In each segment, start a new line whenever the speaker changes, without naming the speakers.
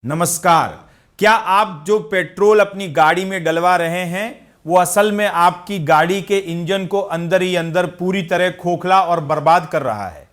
नमस्कार। क्या आप जो पेट्रोल अपनी गाड़ी में डलवा रहे हैं वो असल में आपकी गाड़ी के इंजन को अंदर ही अंदर पूरी तरह खोखला और बर्बाद कर रहा है?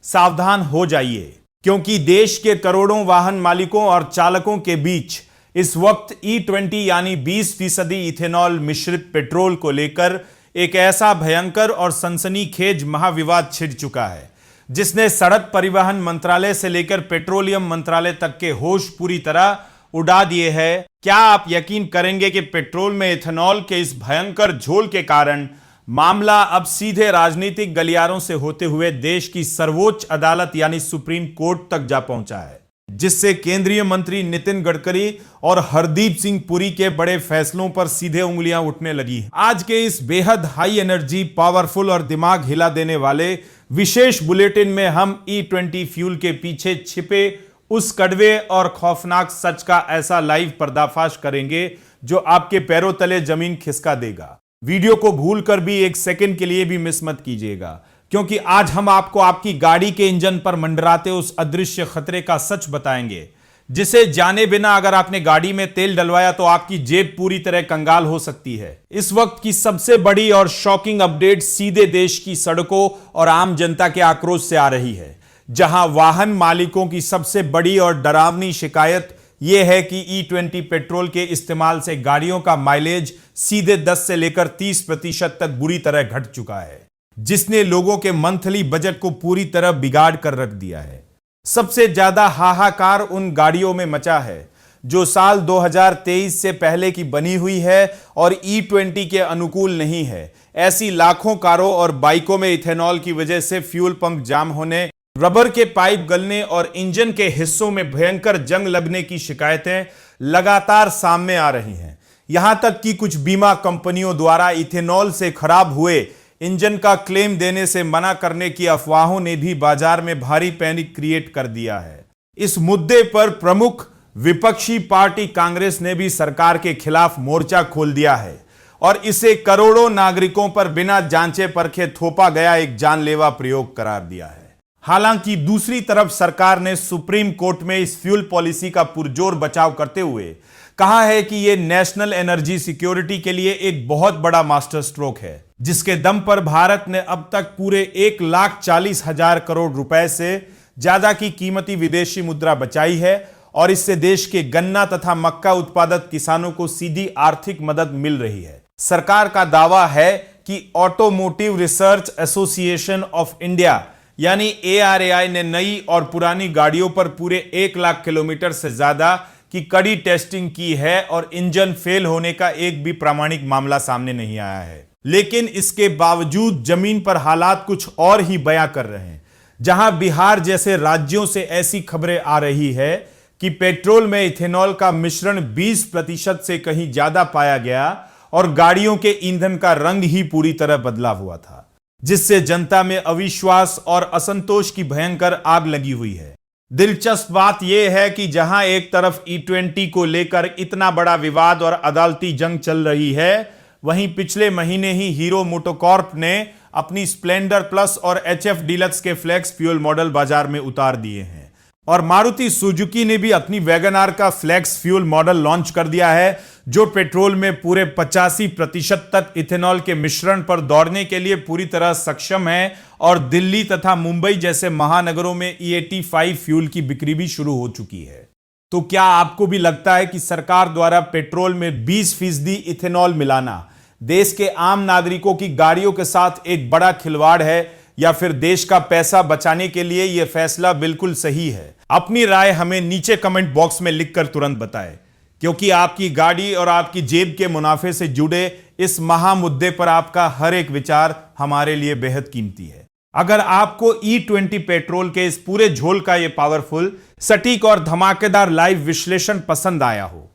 सावधान हो जाइए, क्योंकि देश के करोड़ों वाहन मालिकों और चालकों के बीच इस वक्त E20 यानी 20% इथेनॉल मिश्रित पेट्रोल को लेकर एक ऐसा भयंकर और सनसनीखेज महाविवाद छिड़ चुका है जिसने सड़क परिवहन मंत्रालय से लेकर पेट्रोलियम मंत्रालय तक के होश पूरी तरह उड़ा दिए हैं। क्या आप यकीन करेंगे कि पेट्रोल में इथेनॉल के इस भयंकर झोल के कारण मामला अब सीधे राजनीतिक गलियारों से होते हुए देश की सर्वोच्च अदालत यानी सुप्रीम कोर्ट तक जा पहुंचा है, जिससे केंद्रीय मंत्री नितिन गडकरी और हरदीप सिंह पुरी के बड़े फैसलों पर सीधे उंगलियां उठने लगी। आज के इस बेहद हाई एनर्जी, पावरफुल और दिमाग हिला देने वाले विशेष बुलेटिन में हम E20 फ्यूल के पीछे छिपे उस कड़वे और खौफनाक सच का ऐसा लाइव पर्दाफाश करेंगे जो आपके पैरों तले जमीन खिसका देगा। वीडियो को भूलकर भी एक सेकंड के लिए भी मिस मत कीजिएगा, क्योंकि आज हम आपको आपकी गाड़ी के इंजन पर मंडराते उस अदृश्य खतरे का सच बताएंगे, जिसे जाने बिना अगर आपने गाड़ी में तेल डलवाया तो आपकी जेब पूरी तरह कंगाल हो सकती है। इस वक्त की सबसे बड़ी और शॉकिंग अपडेट सीधे देश की सड़कों और आम जनता के आक्रोश से आ रही है, जहां वाहन मालिकों की सबसे बड़ी और डरावनी शिकायत यह है कि E20 पेट्रोल के इस्तेमाल से गाड़ियों का माइलेज सीधे 10 से लेकर 30% तक बुरी तरह घट चुका है, जिसने लोगों के मंथली बजट को पूरी तरह बिगाड़ कर रख दिया है। सबसे ज्यादा हाहाकार उन गाड़ियों में मचा है जो साल 2023 से पहले की बनी हुई है और E20 के अनुकूल नहीं है। ऐसी लाखों कारों और बाइकों में इथेनॉल की वजह से फ्यूल पंप जाम होने, रबर के पाइप गलने और इंजन के हिस्सों में भयंकर जंग लगने की शिकायतें लगातार सामने आ रही हैं। यहां तक कि कुछ बीमा कंपनियों द्वारा इथेनॉल से खराब हुए इंजन का क्लेम देने से मना करने की अफवाहों ने भी बाजार में भारी पैनिक क्रिएट कर दिया है। इस मुद्दे पर प्रमुख विपक्षी पार्टी कांग्रेस ने भी सरकार के खिलाफ मोर्चा खोल दिया है और इसे करोड़ों नागरिकों पर बिना जांचे परखे थोपा गया एक जानलेवा प्रयोग करार दिया है। हालांकि दूसरी तरफ सरकार ने सुप्रीम कोर्ट में इस फ्यूल पॉलिसी का पुरजोर बचाव करते हुए कहा है कि यह नेशनल एनर्जी सिक्योरिटी के लिए एक बहुत बड़ा मास्टर स्ट्रोक है, जिसके दम पर भारत ने अब तक पूरे 1,40,000 करोड़ रुपए से ज्यादा की कीमती विदेशी मुद्रा बचाई है और इससे देश के गन्ना तथा मक्का उत्पादक किसानों को सीधी आर्थिक मदद मिल रही है। सरकार का दावा है कि automotive research association of India यानी ARAI ने नई और पुरानी गाड़ियों पर पूरे 1 लाख किलोमीटर से ज्यादा की कड़ी टेस्टिंग की है और इंजन फेल होने का एक भी प्रामाणिक मामला सामने नहीं आया है। लेकिन इसके बावजूद जमीन पर हालात कुछ और ही बयां कर रहे हैं, जहां बिहार जैसे राज्यों से ऐसी खबरें आ रही है कि पेट्रोल में इथेनॉल का मिश्रण 20% से कहीं ज्यादा पाया गया और गाड़ियों के ईंधन का रंग ही पूरी तरह बदला हुआ था, जिससे जनता में अविश्वास और असंतोष की भयंकर आग लगी हुई है। दिलचस्प बात यह है कि जहां एक तरफ E20 को लेकर इतना बड़ा विवाद और अदालती जंग चल रही है, वहीं पिछले महीने ही हीरो मोटोकॉर्प ने अपनी स्प्लेंडर प्लस और HF डीलक्स के फ्लेक्स फ्यूल मॉडल बाजार में उतार दिए हैं और मारुति सुजुकी ने भी अपनी वैगनआर का फ्लेक्स फ्यूल मॉडल लॉन्च कर दिया है, जो पेट्रोल में पूरे 85% तक इथेनॉल के मिश्रण पर दौड़ने के लिए पूरी तरह सक्षम है और दिल्ली तथा मुंबई जैसे महानगरों में E85 फ्यूल की बिक्री भी शुरू हो चुकी है। तो क्या आपको भी लगता है कि सरकार द्वारा पेट्रोल में 20% इथेनॉल मिलाना देश के आम नागरिकों की गाड़ियों के साथ एक बड़ा खिलवाड़ है, या फिर देश का पैसा बचाने के लिए यह फैसला बिल्कुल सही है? अपनी राय हमें नीचे कमेंट बॉक्स में लिखकर तुरंत बताएं, क्योंकि आपकी गाड़ी और आपकी जेब के मुनाफे से जुड़े इस महामुद्दे पर आपका हर एक विचार हमारे लिए बेहद कीमती है। अगर आपको E20 पेट्रोल के इस पूरे झोल का यह पावरफुल, सटीक और धमाकेदार लाइव विश्लेषण पसंद आया हो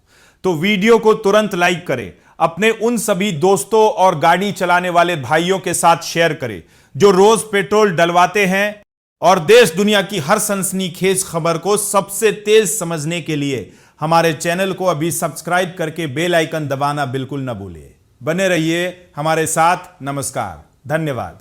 तो वीडियो को तुरंत लाइक करें, अपने उन सभी दोस्तों और गाड़ी चलाने वाले भाइयों के साथ शेयर करें जो रोज पेट्रोल डलवाते हैं, और देश दुनिया की हर सनसनीखेज खबर को सबसे तेज समझने के लिए हमारे चैनल को अभी सब्सक्राइब करके बेल आइकन दबाना बिल्कुल न भूलिए। बने रहिए हमारे साथ। नमस्कार, धन्यवाद।